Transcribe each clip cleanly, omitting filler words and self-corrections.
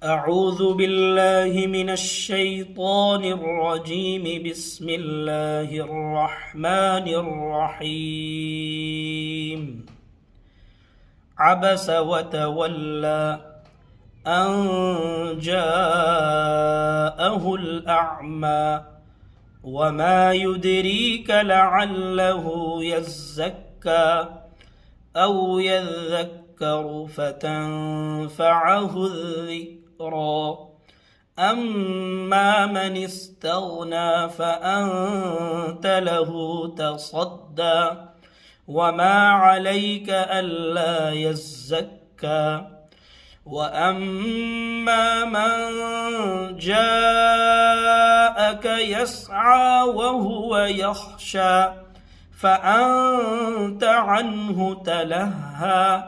أعوذ بالله من الشيطان الرجيم. بسم الله الرحمن الرحيم. عبس وتولى أن جاءه الأعمى وما يدريك لعله يزكى أو يذكر فتنفعه الذكرى. أما من استغنى فأنت له تصدى وما عليك ألا يزكى. وأما من جاءك يسعى وهو يخشى فأنت عنه تلهى.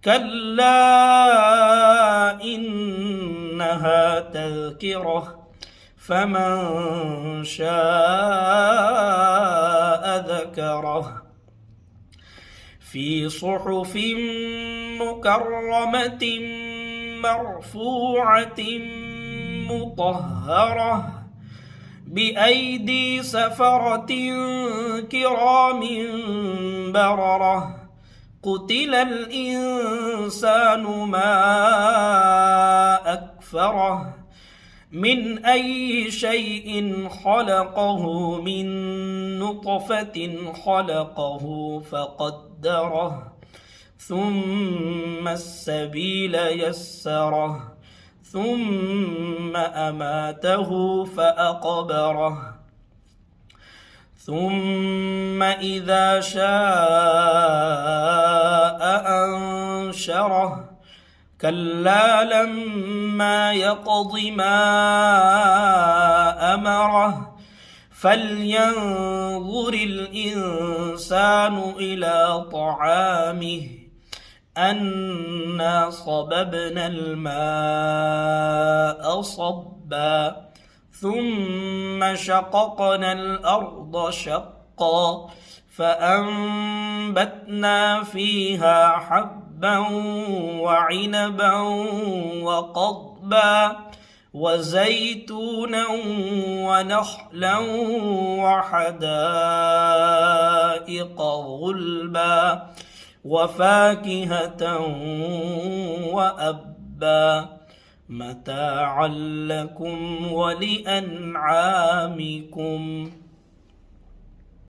كلا إنها تذكرة فمن شاء ذكره في صحف مكرمة مرفوعة مطهرة بأيدي سفرة كرام بررة. قتل الإنسان ما أكفره من أي شيء خلقه من نطفة خلقه فقدره ثم السبيل يسره ثم أماته فأقبره ثم إذا شاء أنشره. كلا لما يقض ما أمره فلينظر الإنسان إلى طعامه أنا صببنا الماء صبا ثم شققنا الأرض شقا فأنبتنا فيها حبا وعنبا وقضبا وزيتونا ونخلا وحدائق غلبا وفاكهة وأبا متاعا لكم ولأنعامكم.